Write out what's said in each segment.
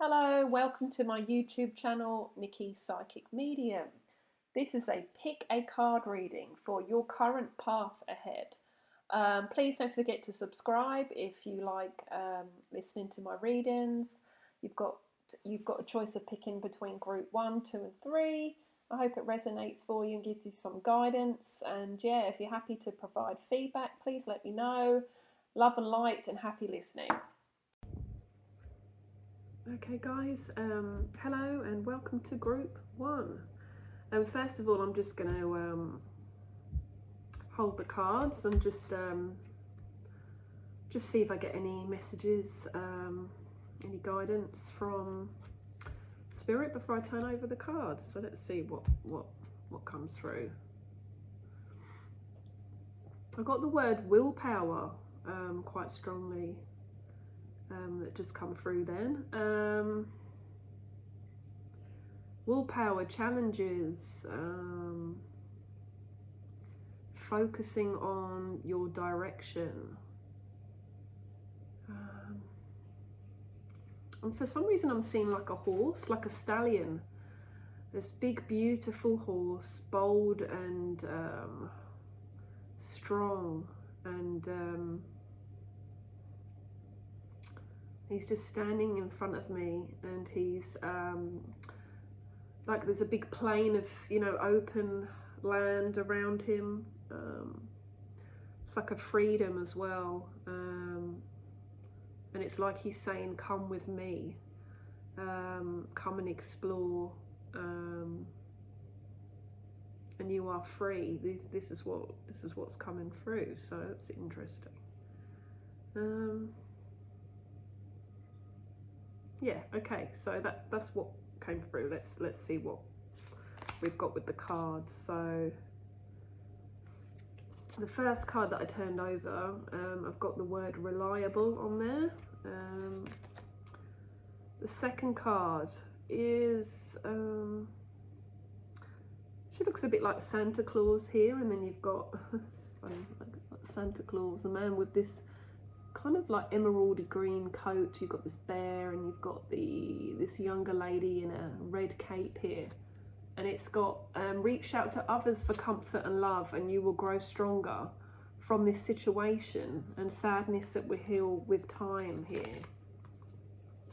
Hello, welcome to my YouTube channel, Nikki Psychic Medium. This is a pick a card reading for your current path ahead. Please don't forget to subscribe if you like listening to my readings. You've got a choice of picking between group 1, 2 and 3. I hope it resonates for you and gives you some guidance. And yeah, if you're happy to provide feedback, please let me know. Love and light and happy listening. Okay guys, hello and welcome to group 1. First of all, I'm just going to hold the cards and just see if I get any messages, any guidance from Spirit before I turn over the cards. So let's see what comes through. I got the word willpower quite strongly. That just come through then. Willpower, challenges, focusing on your direction. And for some reason I'm seeing like a horse, like a stallion. This big beautiful horse, bold and strong, and he's just standing in front of me, and he's like there's a big plain of, open land around him. It's like a freedom as well. And it's like he's saying, come with me, come and explore, and you are free. This is what's coming through, so it's interesting. Yeah, okay, so that's what came through. Let's see what we've got with the cards. So the first card that I turned over, I've got the word reliable on there. The second card is she looks a bit like Santa Claus here, and then you've got it's funny, like Santa Claus, the man with this kind of like emeraldy green coat. You've got this bear, and you've got this younger lady in a red cape here, and it's got reach out to others for comfort and love, and you will grow stronger from this situation, and sadness that will heal with time here.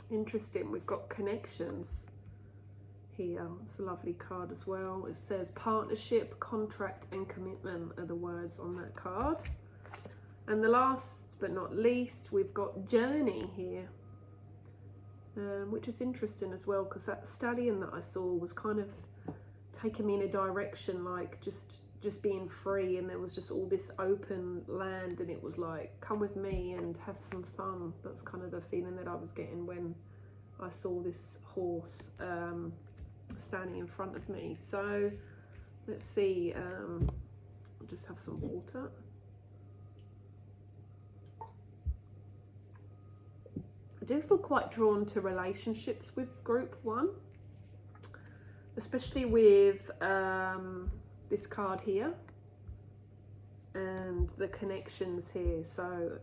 Interesting. We've got connections here. It's a lovely card as well. It says partnership, contract and commitment are the words on that card. And the last but not least, we've got journey here, which is interesting as well, because that stallion that I saw was kind of taking me in a direction like just being free, and there was just all this open land, and it was like, come with me and have some fun. That's kind of the feeling that I was getting when I saw this horse standing in front of me. So let's see, I'll just have some water. I do feel quite drawn to relationships with group 1, especially with this card here and the connections here. So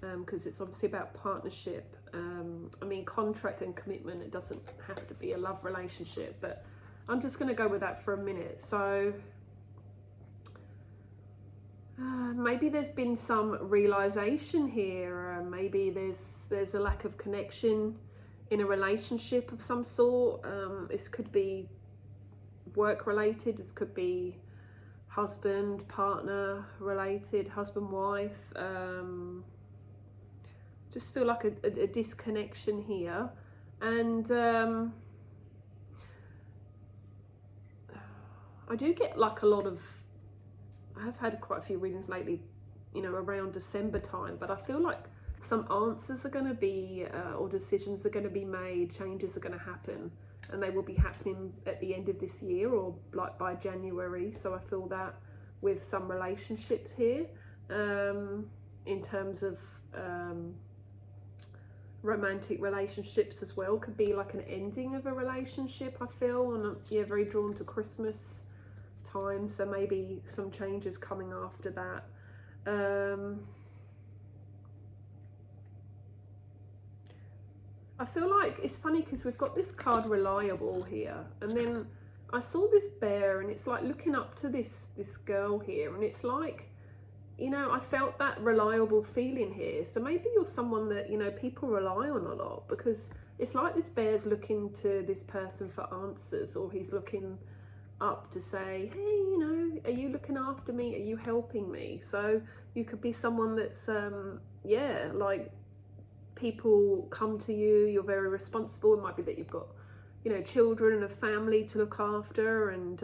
because it's obviously about partnership. I mean, contract and commitment, it doesn't have to be a love relationship, but I'm just going to go with that for a minute. So maybe there's been some realization here. Maybe there's a lack of connection in a relationship of some sort. This could be work related. This could be husband, partner related, husband, wife. Just feel like a disconnection here. And I do get like a lot of, I have had quite a few readings lately, around December time, but I feel like some answers are going to be, or decisions are going to be made, changes are going to happen, and they will be happening at the end of this year or like by January. So I feel that with some relationships here, in terms of romantic relationships as well, could be like an ending of a relationship, I feel. And I'm very drawn to Christmas time, so maybe some changes coming after that. I feel like it's funny because we've got this card reliable here, and then I saw this bear, and it's like looking up to this girl here, and it's like, you know, I felt that reliable feeling here. So maybe you're someone that, you know, people rely on a lot, because it's like this bear's looking to this person for answers, or he's looking up to say, hey, you know, are you looking after me? Are you helping me? So you could be someone that's, yeah, like people come to you, you're very responsible. It might be that you've got, you know, children and a family to look after, and,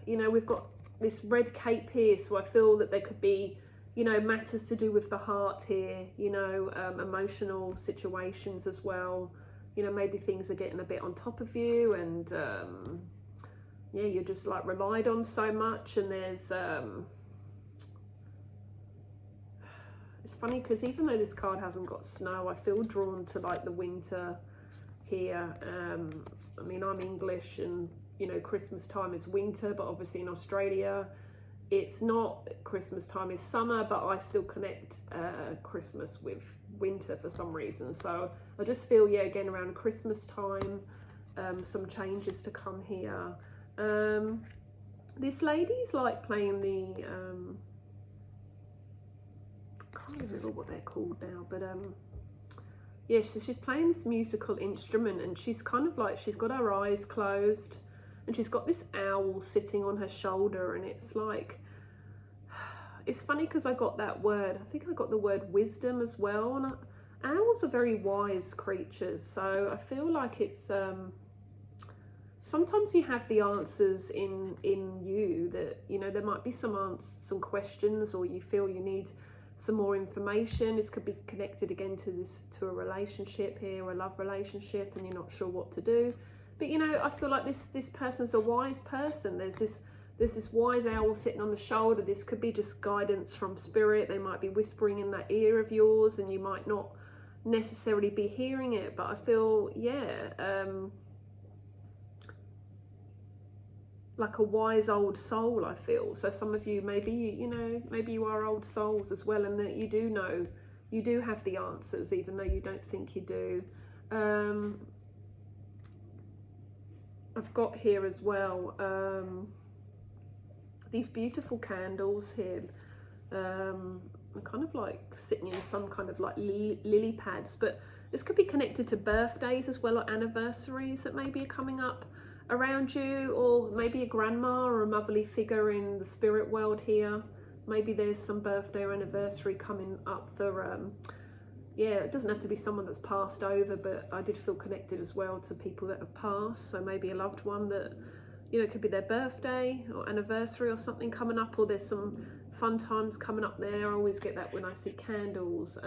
you know, we've got this red cape here, so I feel that there could be, you know, matters to do with the heart here, you know, emotional situations as well. You know, maybe things are getting a bit on top of you, and yeah, you're just like relied on so much. And there's it's funny because even though this card hasn't got snow, I feel drawn to like the winter here. I mean, I'm English, and you know, Christmas time is winter, but obviously in Australia it's not. Christmas time is summer, but I still connect Christmas with winter for some reason. So I just feel, yeah, again around Christmas time, some changes to come here. This lady's like playing the can't remember what they're called now, but yeah, so she's playing this musical instrument, and she's kind of like, she's got her eyes closed, and she's got this owl sitting on her shoulder, and it's like, it's funny because I got that word, I think I got the word wisdom as well, and owls are very wise creatures, so I feel like it's sometimes you have the answers in you, that, you know, there might be some questions, or you feel you need some more information. This could be connected again to a relationship here, a love relationship, and you're not sure what to do. But you know, I feel like this person's a wise person. There's this wise owl sitting on the shoulder. This could be just guidance from spirit. They might be whispering in that ear of yours, and you might not necessarily be hearing it. But I feel, yeah, like a wise old soul, I feel. So some of you, maybe, you know, maybe you are old souls as well, and that you do know, you do have the answers, even though you don't think you do. I've got here as well these beautiful candles here. I'm kind of like sitting in some kind of like lily pads, but this could be connected to birthdays as well, or anniversaries that maybe are coming up around you, or maybe a grandma or a motherly figure in the spirit world here. Maybe there's some birthday or anniversary coming up for yeah, it doesn't have to be someone that's passed over, but I did feel connected as well to people that have passed. So maybe a loved one that, you know, it could be their birthday or anniversary or something coming up, or there's some fun times coming up there. I always get that when I see candles.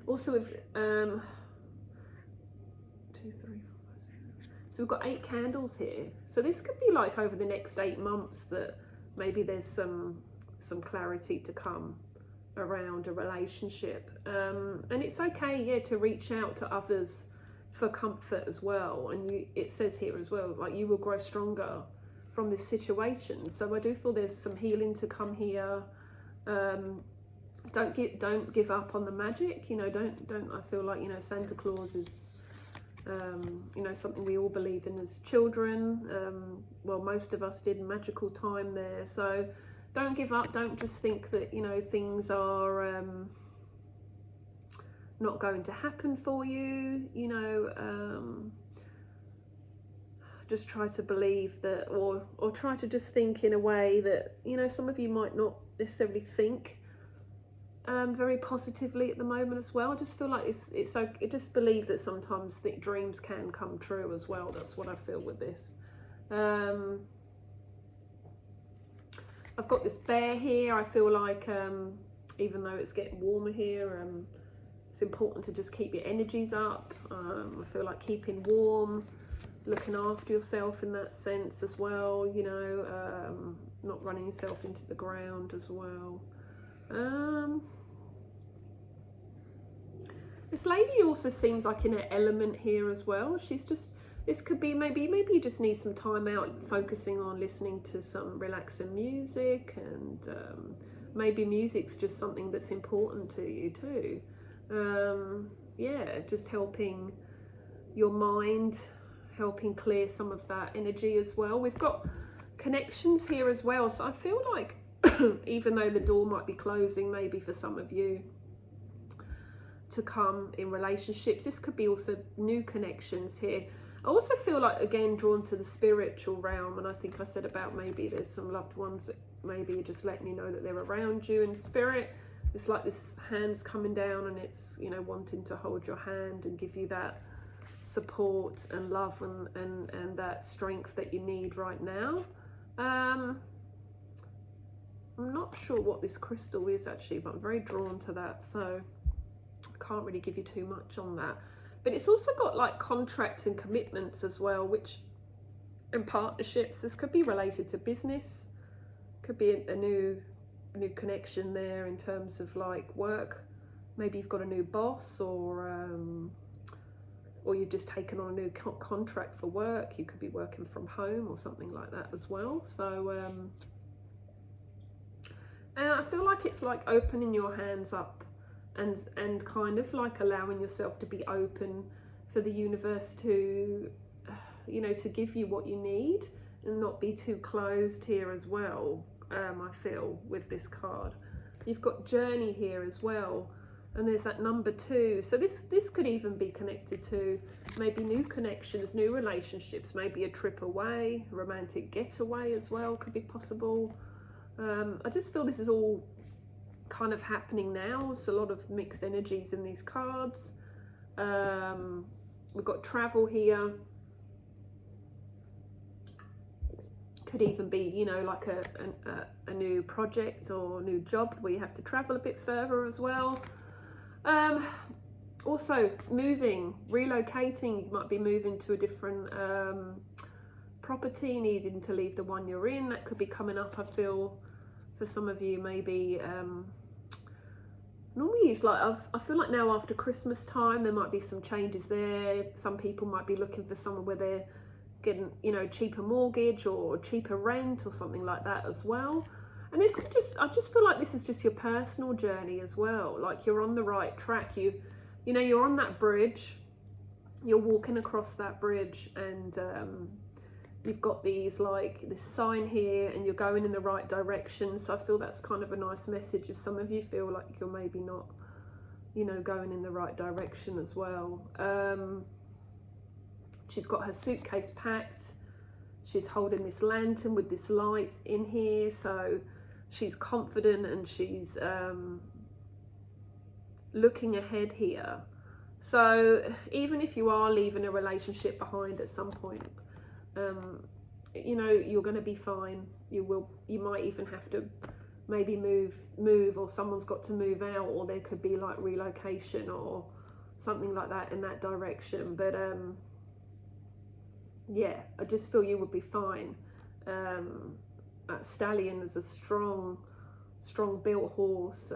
Also with 2, 3, 4, 5, 6. So we've got 8 candles here. So this could be like over the next 8 months that maybe there's some clarity to come around a relationship. And it's okay, yeah, to reach out to others for comfort as well. And it says here as well, like, you will grow stronger from this situation. So I do feel there's some healing to come here. Don't give up on the magic, you know, don't I feel like, you know, Santa Claus is you know, something we all believed in as children. Well, most of us did, magical time there. So don't give up. Don't just think that, you know, things are not going to happen for you, you know. Just try to believe that, or try to just think in a way that, you know, some of you might not necessarily think very positively at the moment as well. I just feel like it's okay. Just believe that sometimes the dreams can come true as well. That's what I feel with this. I've got this bear here. I feel like even though it's getting warmer here, it's important to just keep your energies up. I feel like keeping warm, looking after yourself in that sense as well, you know, not running yourself into the ground as well. This lady also seems like in an element here as well. She's just, this could be maybe you just need some time out focusing on listening to some relaxing music, and maybe music's just something that's important to you too. Yeah, just helping your mind, helping clear some of that energy as well. We've got connections here as well, so I feel like even though the door might be closing maybe for some of you to come in relationships, this could be also new connections here. I also feel like, again, drawn to the spiritual realm, and I think I said about maybe there's some loved ones that maybe are just letting you know that they're around you in spirit. It's like this hand's coming down and it's, you know, wanting to hold your hand and give you that support and love and that strength that you need right now. I'm not sure what this crystal is actually, but I'm very drawn to that, so I can't really give you too much on that. But it's also got like contracts and commitments as well, which, and partnerships. This could be related to business, could be a new connection there in terms of like work. Maybe you've got a new boss, or you've just taken on a new contract for work. You could be working from home or something like that as well. So and I feel like it's like opening your hands up and kind of like allowing yourself to be open for the universe to, you know, to give you what you need and not be too closed here as well. I feel with this card, you've got journey here as well, and there's that number 2. So this could even be connected to maybe new connections, new relationships, maybe a trip away, a romantic getaway as well could be possible. I just feel this is all kind of happening now. There's a lot of mixed energies in these cards. We've got travel here. Could even be, you know, like a new project or new job where you have to travel a bit further as well. Also moving, relocating. You might be moving to a different property, needing to leave the one you're in. That could be coming up, I feel, for some of you. Maybe normally it's like, I feel like now after Christmas time there might be some changes there. Some people might be looking for somewhere where they're getting, you know, cheaper mortgage or cheaper rent or something like that as well. And this could just, I just feel like this is just your personal journey as well. Like you're on the right track. You know, you're on that bridge, you're walking across that bridge, and you've got these, like this sign here, and you're going in the right direction. So I feel that's kind of a nice message if some of you feel like you're maybe not, you know, going in the right direction as well. She's got her suitcase packed. She's holding this lantern with this light in here. So she's confident and she's looking ahead here. So even if you are leaving a relationship behind at some point, you know, you're going to be fine. You might even have to maybe move, or someone's got to move out, or there could be like relocation or something like that in that direction. But yeah, I just feel you would be fine. Stallion is a strong built horse,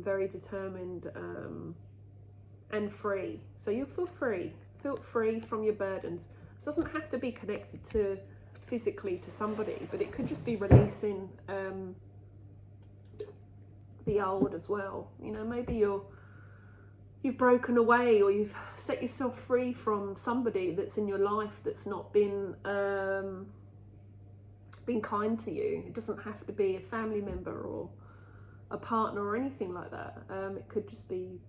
very determined, and free. So you feel free from your burdens. It doesn't have to be connected to physically to somebody, but it could just be releasing the old as well. You know, maybe you've broken away, or you've set yourself free from somebody that's in your life that's not been kind to you. It doesn't have to be a family member or a partner or anything like that. It could just be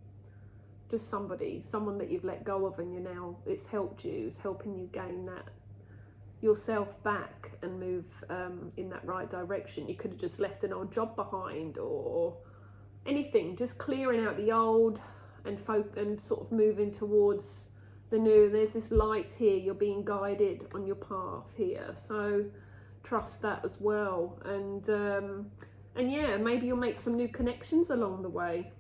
just someone that you've let go of, and it's helped you, it's helping you gain that yourself back and move in that right direction. You could have just left an old job behind or anything, just clearing out the old and sort of moving towards the new. There's this light here, you're being guided on your path here, so trust that as well. And yeah, maybe you'll make some new connections along the way,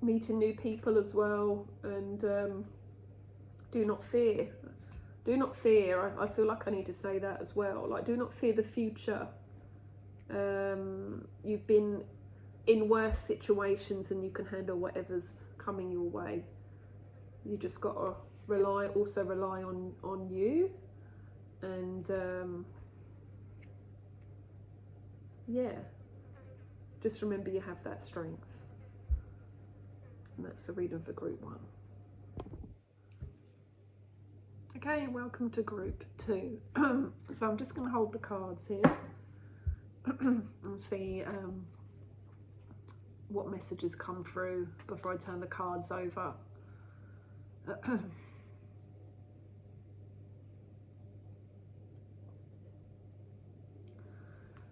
meeting new people as well. And do not fear. I feel like I need to say that as well. Like, do not fear the future. You've been in worse situations and you can handle whatever's coming your way. You just got to rely on you, and yeah, just remember you have that strength. And that's the reading for group 1. Okay, welcome to group 2. So I'm just going to hold the cards here and see what messages come through before I turn the cards over.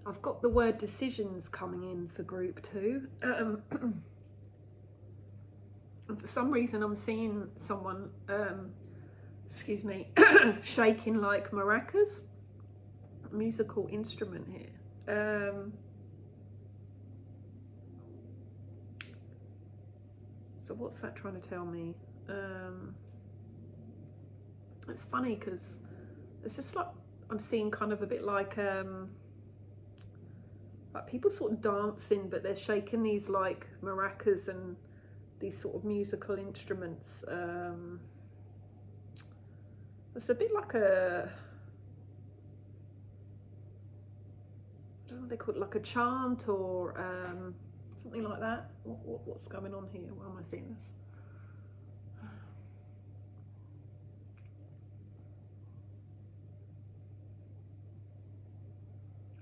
I've got the word decisions coming in for group 2. For some reason I'm seeing someone, excuse me, shaking like maracas, musical instrument here. So what's that trying to tell me? It's funny because it's just like I'm seeing kind of a bit like people sort of dancing, but they're shaking these like maracas and these sort of musical instruments. It's a bit like a, I don't know what they call it, like a chant or something like that. What's going on here? Why am I seeing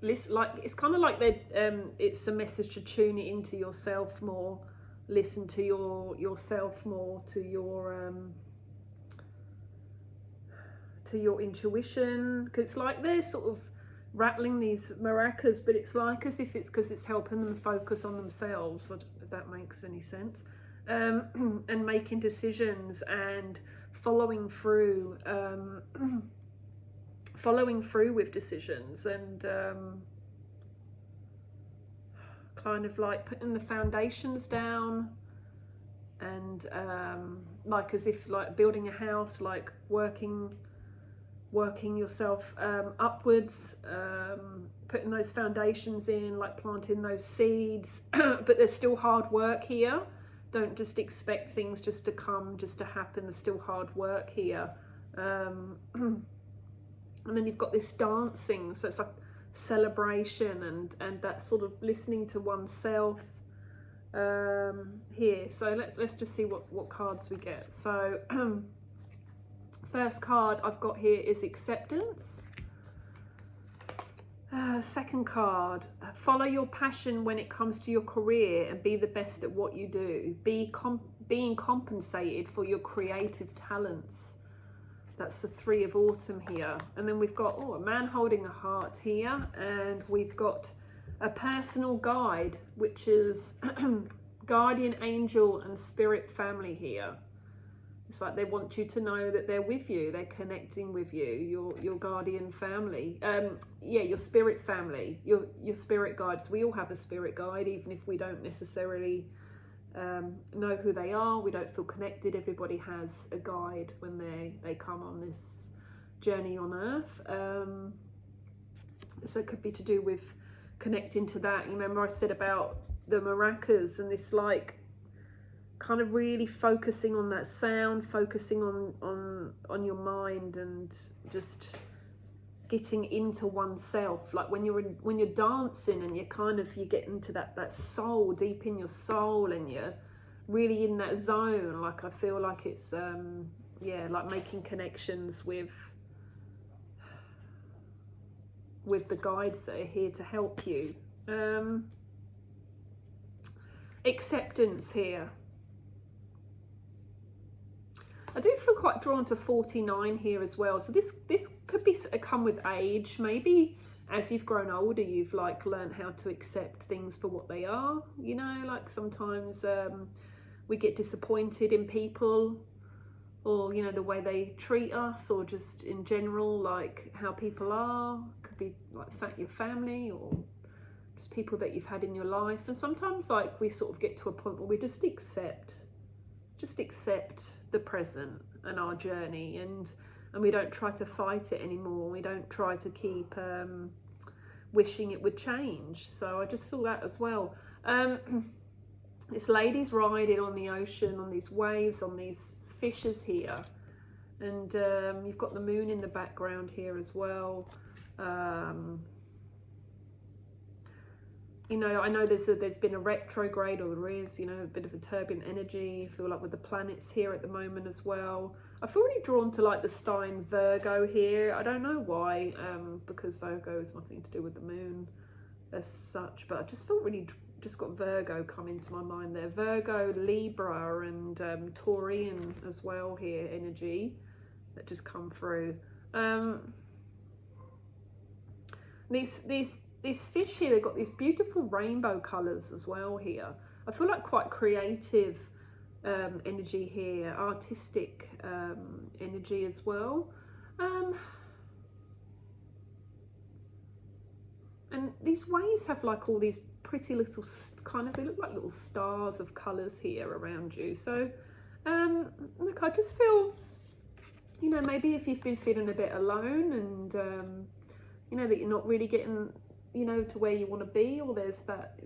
this? Like it's kind of like they it's a message to tune it into yourself more, listen to yourself more, to your intuition, because it's like they're sort of rattling these maracas, but it's like as if it's because it's helping them focus on themselves, if that makes any sense, and making decisions and following through with decisions, and kind of like putting the foundations down, and like as if like building a house, like working yourself upwards, putting those foundations in, like planting those seeds. But there's still hard work here. Don't just expect things just to come, just to happen. There's still hard work here. And then you've got this dancing, so it's like celebration and that sort of listening to oneself here. So let's just see what cards we get. So first card I've got here is acceptance. Second card, follow your passion when it comes to your career and be the best at what you do. Being compensated for your creative talents. That's the 3 of autumn here. And then we've got, a man holding a heart here. And we've got a personal guide, which is guardian angel and spirit family here. It's like they want you to know that they're with you. They're connecting with you, your guardian family. Your spirit family, your spirit guides. We all have a spirit guide, even if we don't necessarily know who they are, we don't feel connected. Everybody has a guide when they come on this journey on earth. So it could be to do with connecting to that. You remember I said about the maracas and this like kind of really focusing on that sound, focusing on your mind and just getting into oneself. Like when you're dancing and you get into that soul, deep in your soul, and you're really in that zone. Like I feel like it's like making connections with the guides that are here to help you. Acceptance here. I do feel quite drawn to 49 here as well. So this could be come with age. Maybe as you've grown older, you've like learned how to accept things for what they are. You know, like sometimes we get disappointed in people, or you know the way they treat us, or just in general like how people are. Could be like your family or just people that you've had in your life. And sometimes like we sort of get to a point where we just accept the present and our journey, and we don't try to fight it anymore. We don't try to keep wishing it would change. So I just feel that as well. This lady's riding on the ocean, on these waves, on these fishes here, and you've got the moon in the background here as well. you know, I know there's been a retrograde, or there is, you know, a bit of a turbulent energy. I feel like with the planets here at the moment as well. I feel really drawn to like the Stein Virgo here. I don't know why, because Virgo has nothing to do with the moon as such, but I just felt really just got Virgo come into my mind there. Virgo, Libra, and Taurian as well here, energy that just come through. These fish here, they've got these beautiful rainbow colours as well here. I feel like quite creative energy here, artistic energy as well. And these waves have like all these pretty little kind of, they look like little stars of colours here around you. So look, I just feel, you know, maybe if you've been feeling a bit alone and you know, that you're not really getting, you know, to where you want to be, or there's that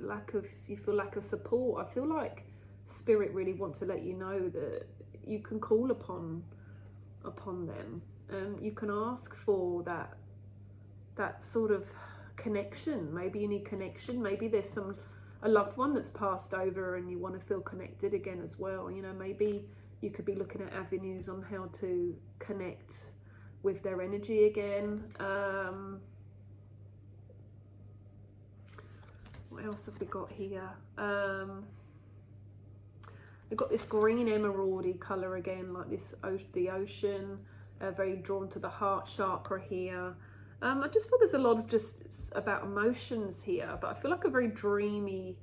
you feel lack of support, I feel like Spirit really want to let you know that you can call upon them. You can ask for that sort of connection. Maybe you need connection. Maybe there's a loved one that's passed over and you want to feel connected again as well. You know, maybe you could be looking at avenues on how to connect with their energy again. What else have we got here? We've got this green emeraldy colour again, like this, the ocean. Very drawn to the heart chakra here. I just feel there's a lot of just about emotions here, but I feel like a very dreamy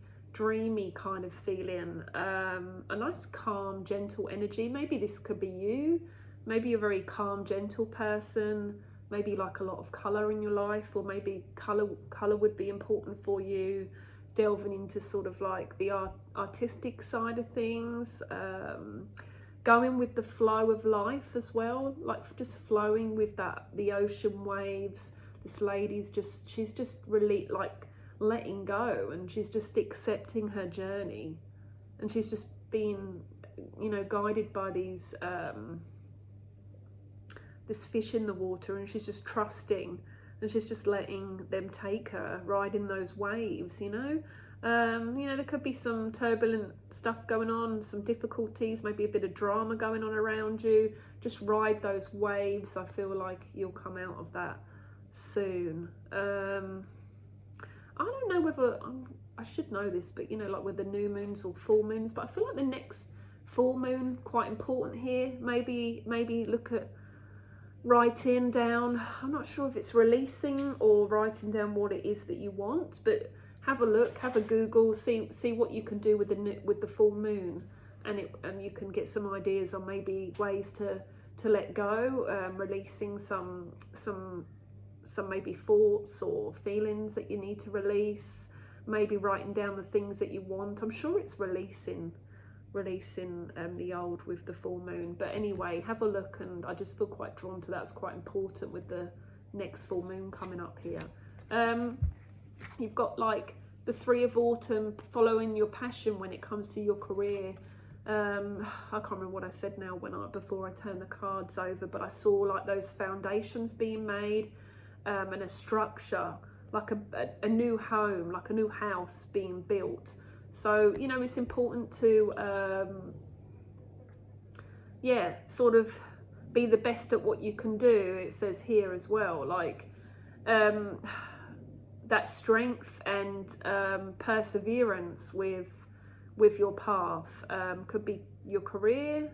kind of feeling. A nice, calm, gentle energy. Maybe this could be you. Maybe you're a very calm, gentle person. Maybe like a lot of colour in your life, or maybe colour would be important for you. Delving into sort of like the artistic side of things. Going with the flow of life as well, like just flowing with the ocean waves. This lady's she's just really like letting go, and she's just accepting her journey, and she's just being, you know, guided by these this fish in the water, and she's just trusting, and she's just letting them take her, riding those waves, you know. You know, there could be some turbulent stuff going on, some difficulties, maybe a bit of drama going on around you. Just ride those waves. I feel like you'll come out of that soon. I don't know whether, I should know this, but you know, like with the new moons or full moons, but I feel like the next full moon, quite important here. Maybe look at writing down, I'm not sure if it's releasing or writing down what it is that you want, but have a look, have a Google, see what you can do with the full moon, and you can get some ideas on maybe ways to let go, releasing some maybe thoughts or feelings that you need to release, maybe writing down the things that you want. I'm sure it's releasing the old with the full moon. But anyway, have a look, and I just feel quite drawn to that. It's quite important with the next full moon coming up here. You've got like the Three of Autumn, following your passion when it comes to your career. I can't remember what I said now before I turned the cards over, but I saw like those foundations being made, and a structure, like a new home, like a new house being built. So, you know, it's important to sort of be the best at what you can do. It says here as well, like that strength and perseverance with your path. Could be your career,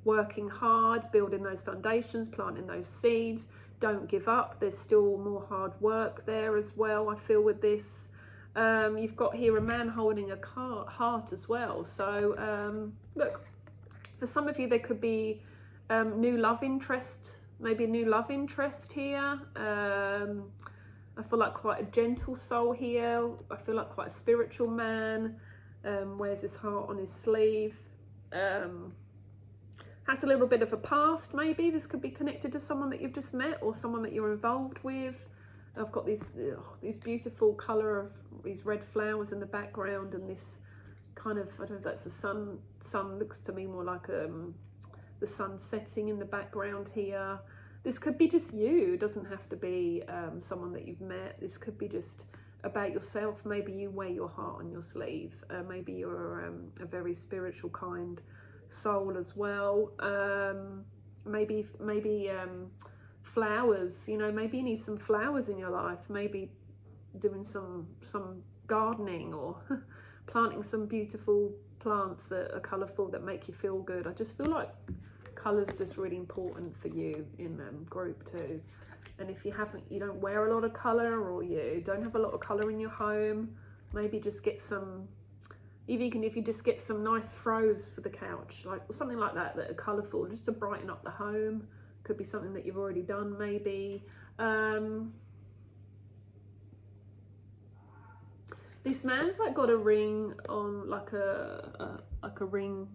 working hard, building those foundations, planting those seeds. Don't give up. There's still more hard work there as well, I feel, with this. You've got here a man holding a heart as well. So look, for some of you there could be new love interest, maybe a new love interest here. I feel like quite a gentle soul here. I feel like quite a spiritual man. Wears his heart on his sleeve. Has a little bit of a past, maybe. This could be connected to someone that you've just met or someone that you're involved with. I've got these beautiful colour of these red flowers in the background, and this kind of, I don't know if that's the sun looks to me more like the sun setting in the background here. This could be just you. It doesn't have to be someone that you've met. This could be just about yourself. Maybe you wear your heart on your sleeve. Maybe you're a very spiritual, kind soul as well. Maybe flowers, you know, maybe you need some flowers in your life. Maybe doing some gardening, or planting some beautiful plants that are colourful, that make you feel good. I just feel like colour's just really important for you in group 2. And if you don't wear a lot of colour, or you don't have a lot of colour in your home, maybe just get some, even if you just get some nice throws for the couch, like something like that are colourful, just to brighten up the home. Could be something that you've already done, maybe. This man's like got a ring on, like a ring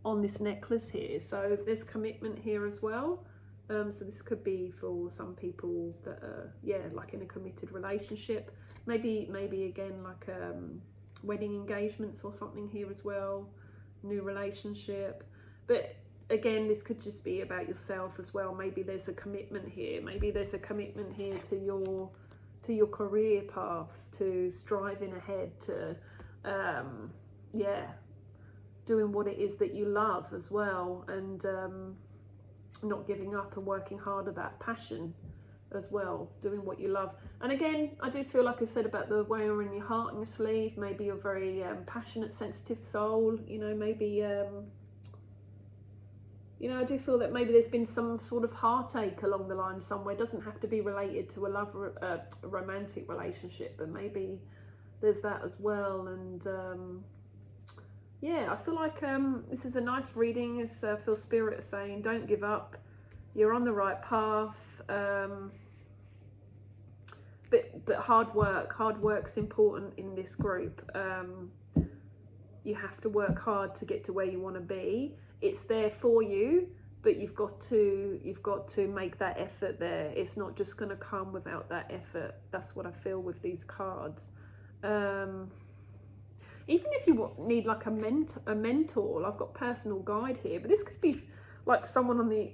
on this necklace here, so there's commitment here as well. So this could be for some people that are, yeah, like in a committed relationship. Maybe again, like wedding engagements or something here as well, new relationship. But again, this could just be about yourself as well. Maybe there's a commitment here. Maybe there's a commitment here to your career path, to striving ahead, to doing what it is that you love as well, and not giving up and working hard at that passion as well, doing what you love. And again, I do feel, like I said, about the wearing your heart on your sleeve. Maybe you're a very passionate, sensitive soul, you know, maybe you know, I do feel that maybe there's been some sort of heartache along the line somewhere. It doesn't have to be related to a romantic relationship, but maybe there's that as well. And yeah, I feel like this is a nice reading. It's feel Spirit is saying, don't give up. You're on the right path. But hard work's important in this group. You have to work hard to get to where you want to be. It's there for you, but you've got to make that effort there. It's not just going to come without that effort. That's what I feel with these cards. Even if you need like a mentor, I've got personal guide here, but this could be like someone on the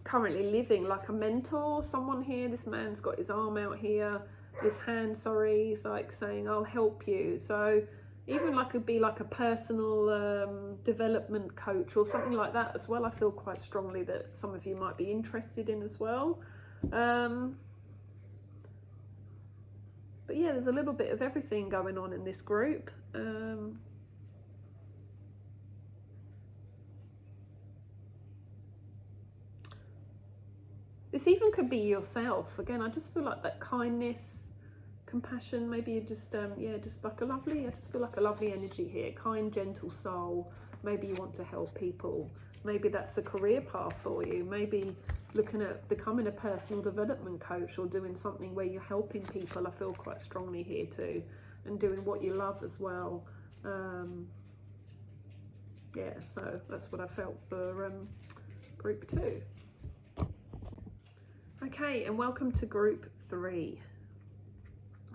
currently living, like a mentor, someone here. This man's got his arm out here, his hand, sorry, he's like saying, I'll help you. So even like could be like a personal development coach or something like that as well. I feel quite strongly that some of you might be interested in as well. But yeah, there's a little bit of everything going on in this group. This even could be yourself. Again, I just feel like that kindness, compassion, maybe you just just like a lovely, I just feel like a lovely energy here. Kind, gentle soul. Maybe you want to help people. Maybe that's a career path for you. Maybe looking at becoming a personal development coach, or doing something where you're helping people. I feel quite strongly here too, and doing what you love as well. Yeah, so that's what I felt for group 2. Okay, and welcome to group 3.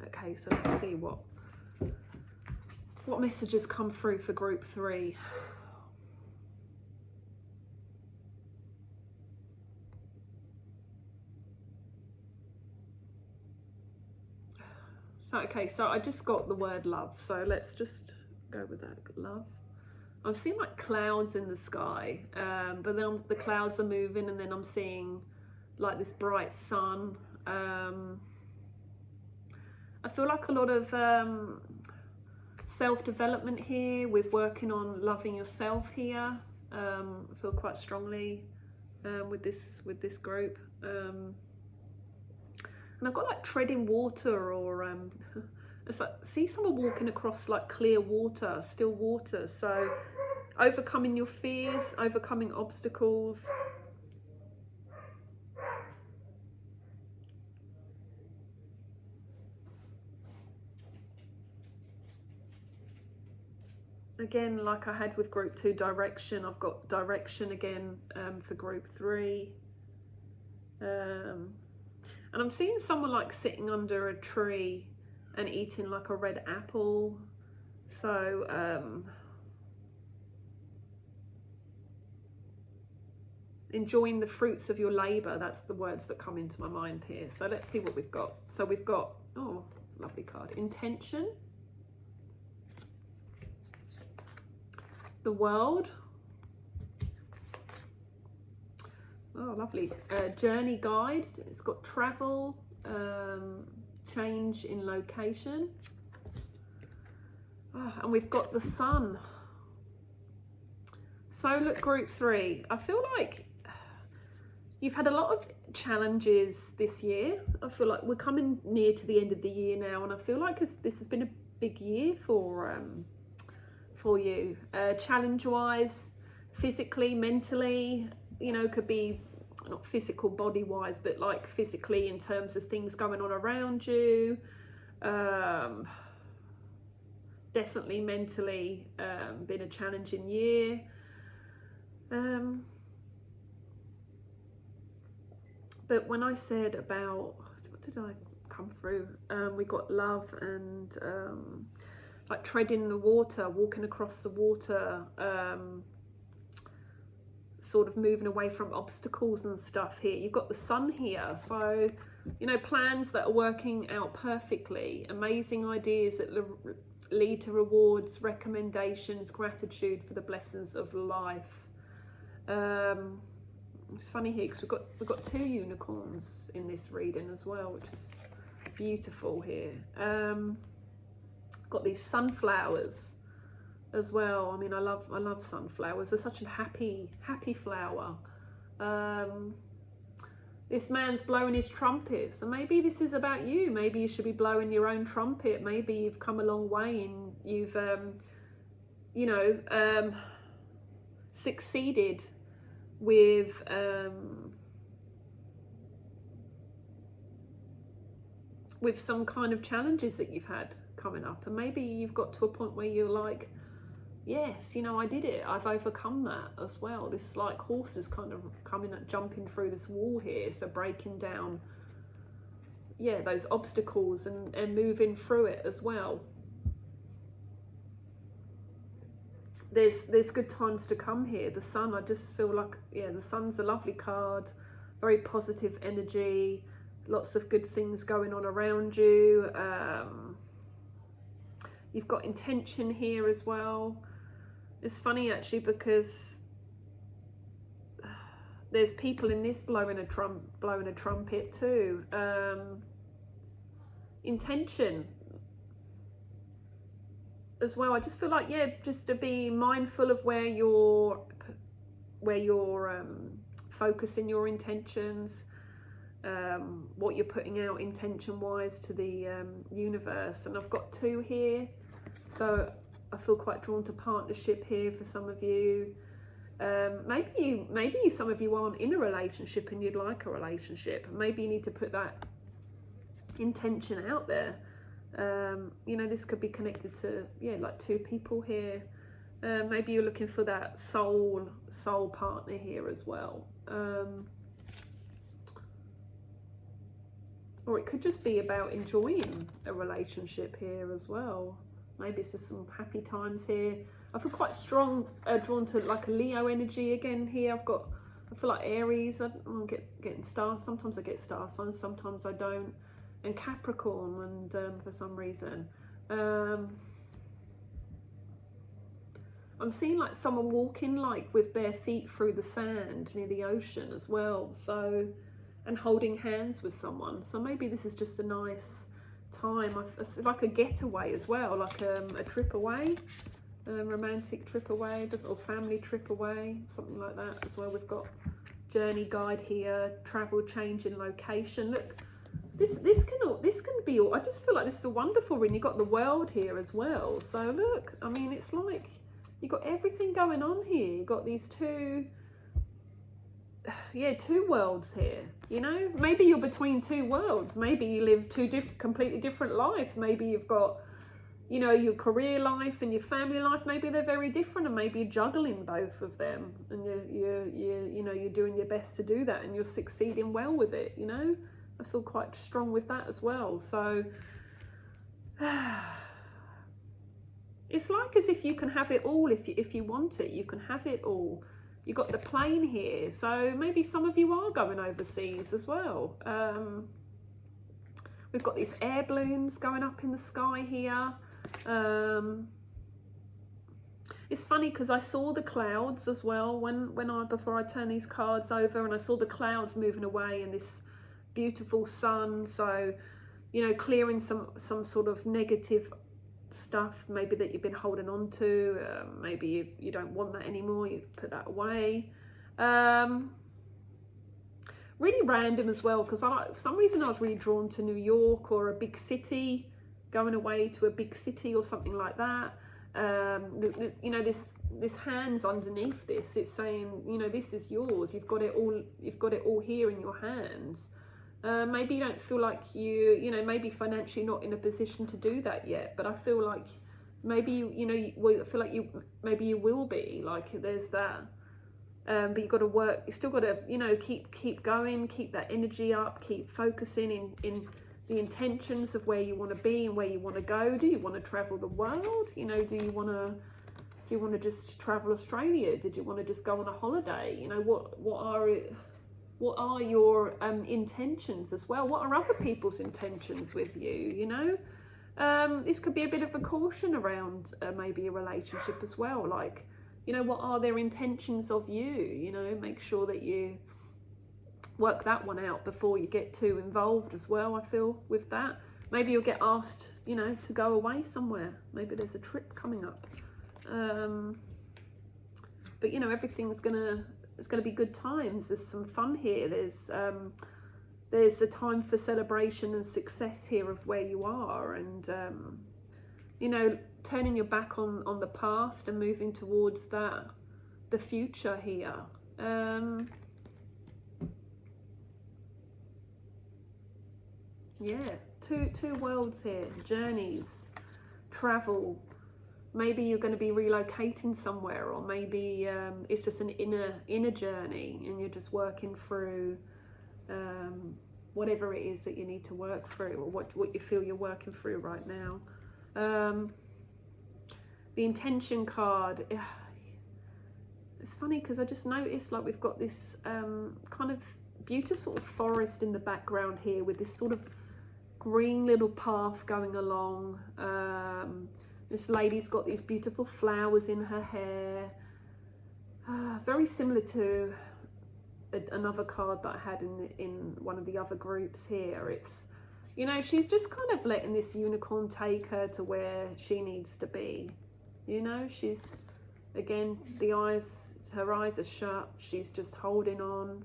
Okay, so let's see what messages come through for group 3. So, okay, so I just got the word love. So let's just go with that, love. I'm seeing like clouds in the sky, but then the clouds are moving, and then I'm seeing like this bright sun. I feel like a lot of self-development here, with working on loving yourself here. I feel quite strongly with this group. And I've got like treading water, or it's like, see someone walking across like clear water, still water. So overcoming your fears, overcoming obstacles. Again, like I had with group 2, direction. I've got direction again for group 3. And I'm seeing someone like sitting under a tree and eating like a red apple. So enjoying the fruits of your labour. That's the words that come into my mind here. So let's see what we've got. So we've got, oh, it's a lovely card. Intention. The World. Oh, lovely. Journey guide. It's got travel, change in location. Oh, and we've got the Sun. So look, group 3. I feel like you've had a lot of challenges this year. I feel like we're coming near to the end of the year now, and I feel like this has been a big year for you. Challenge-wise, physically, mentally, you know, could be not physical body-wise, but like physically in terms of things going on around you. Definitely mentally been a challenging year. But when I said about, what did I come through? We got love and like treading the water, walking across the water, sort of moving away from obstacles and stuff here. You've got the Sun here. So, you know, plans that are working out perfectly, amazing ideas that lead to rewards, recommendations, gratitude for the blessings of life. It's funny here because we've got 2 unicorns in this reading as well, which is beautiful here. Got these sunflowers as well. I mean, I love sunflowers. They're such a happy flower. This man's blowing his trumpet, so maybe this is about you. Maybe you should be blowing your own trumpet. Maybe you've come a long way and you've you know, succeeded with some kind of challenges that you've had coming up, and maybe you've got to a point where you're like, yes, you know, I did it, I've overcome that as well. This is like horses kind of coming and jumping through this wall here, so breaking down, yeah, those obstacles and moving through it as well. There's good times to come here. The Sun, I just feel like, yeah, the Sun's a lovely card, very positive energy, lots of good things going on around you. You've got intention here as well. It's funny actually because there's people in this blowing a trumpet too. Intention as well. I just feel like, yeah, just to be mindful of where you're focusing your intentions, what you're putting out intention wise to the universe. And I've got 2 here, so I feel quite drawn to partnership here for some of you. Maybe some of you aren't in a relationship and you'd like a relationship. Maybe you need to put that intention out there. You know, this could be connected to, yeah, like 2 people here. Maybe you're looking for that soul partner here as well. Or it could just be about enjoying a relationship here as well. Maybe it's just some happy times here. I feel quite strong, drawn to like a Leo energy again here. I feel like Aries. I'm getting stars. Sometimes I get star signs, sometimes I don't. And Capricorn, and for some reason. I'm seeing like someone walking like with bare feet through the sand near the ocean as well. So, and holding hands with someone. So maybe this is just a nice time. It's like a getaway as well, like a trip away, a romantic trip away, or family trip away, something like that as well. We've got journey guide here, travel, change in location. Look, this can be all. I just feel like this is a wonderful reading. You've got the World here as well. So look, I mean, it's like you've got everything going on here. You've got these 2 worlds here, you know. Maybe you're between 2 worlds. Maybe you live 2 completely different lives. Maybe you've got, you know, your career life and your family life. Maybe they're very different, and maybe you're juggling both of them, and you're doing your best to do that, and you're succeeding well with it, you know. I feel quite strong with that as well. So it's like as if you can have it all. If you want it, you can have it all. you've got the plane here. So maybe some of you are going overseas as well. We've got these air balloons going up in the sky here. It's funny because I saw the clouds as well before I turn these cards over, and I saw the clouds moving away and this beautiful sun. So, you know, clearing some sort of negative stuff maybe that you've been holding on to. Maybe you don't want that anymore, you put that away. Really random as well, because for some reason I was really drawn to New York or a big city, going away to a big city or something like that. You know, this hand's underneath this, it's saying, you know, this is yours, you've got it all here in your hands. Maybe you don't feel like you know, maybe financially not in a position to do that yet, but I feel like maybe I feel like maybe you will be, like there's that. But you've got to work, you still got to, you know, keep going, keep that energy up, keep focusing in the intentions of where you want to be and where you want to go. Do you want to travel the world? You know, do you want to just travel Australia? Did you want to just go on a holiday? You know, what are your intentions as well? What are other people's intentions with you? You know, this could be a bit of a caution around maybe a relationship as well. Like, you know, what are their intentions of you? You know, make sure that you work that one out before you get too involved as well, I feel, with that. Maybe you'll get asked, you know, to go away somewhere. Maybe there's a trip coming up. But, you know, it's gonna be good times. There's some fun here. There's a time for celebration and success here of where you are, and you know, turning your back on the past and moving towards the future here. Yeah, two worlds here. Journeys, travel. Maybe you're going to be relocating somewhere, or maybe it's just an inner journey, and you're just working through whatever it is that you need to work through, or what you feel you're working through right now. The intention card. It's funny because I just noticed, like, we've got this kind of beautiful sort of forest in the background here, with this sort of green little path going along. This lady's got these beautiful flowers in her hair. Very similar to another card that I had in one of the other groups here. It's, you know, she's just kind of letting this unicorn take her to where she needs to be. You know, she's, again, her eyes are shut. She's just holding on,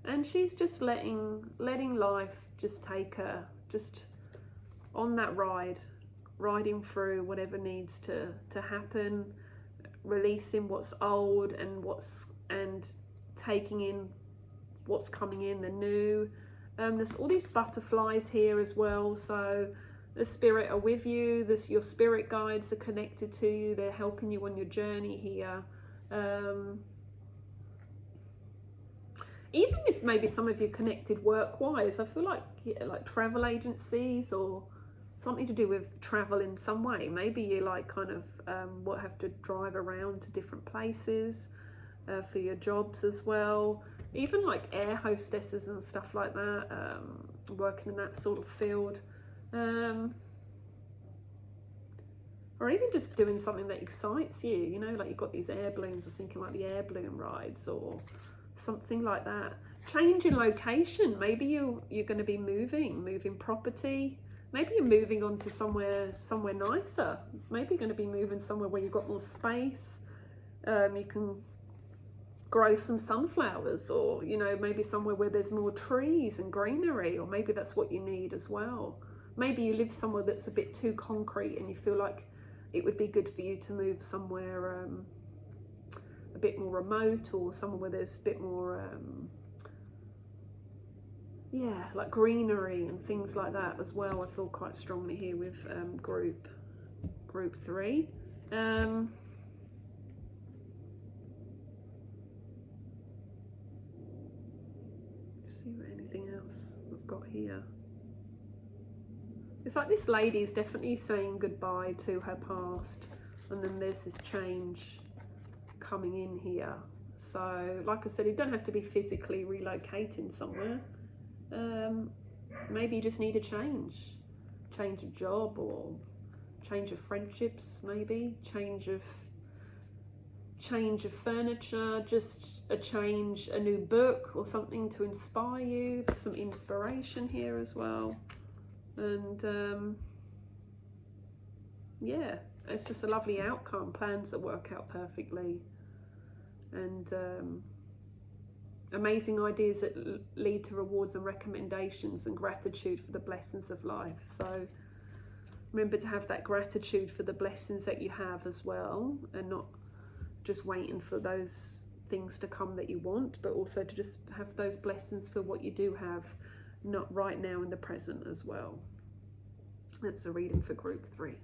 and she's just letting life just take her, just on that riding through whatever needs to happen, releasing what's old and taking in what's coming in, the new. There's all these butterflies here as well, so the spirit are with you. Your spirit guides are connected to you. They're helping you on your journey here. Even if maybe some of you connected work-wise, I feel like travel agencies or something to do with travel in some way. Maybe you like kind of will have to drive around to different places for your jobs as well. Even like air hostesses and stuff like that, working in that sort of field. Or even just doing something that excites you, you know, like you've got these air balloons. I was thinking like the air balloon rides or something like that. Change in location. Maybe you're going to be moving property. Maybe you're moving on to somewhere nicer. Maybe you're going to be moving somewhere where you've got more space. You can grow some sunflowers, or, you know, maybe somewhere where there's more trees and greenery, or maybe that's what you need as well. Maybe you live somewhere that's a bit too concrete and you feel like it would be good for you to move somewhere a bit more remote, or somewhere where there's a bit more yeah, like greenery and things like that as well. I feel quite strongly here with group 3. See what anything else we've got here. It's like this lady is definitely saying goodbye to her past, and then there's this change coming in here. So like I said, you don't have to be physically relocating somewhere. Maybe you just need a change of job, or change of friendships, maybe change of furniture, just a new book or something to inspire you. Some inspiration here as well. And yeah, it's just a lovely outcome. Plans that work out perfectly, and amazing ideas that lead to rewards and recommendations, and gratitude for the blessings of life. So remember to have that gratitude for the blessings that you have as well, and not just waiting for those things to come that you want, but also to just have those blessings for what you do have, not right now in the present as well. That's a reading for group 3.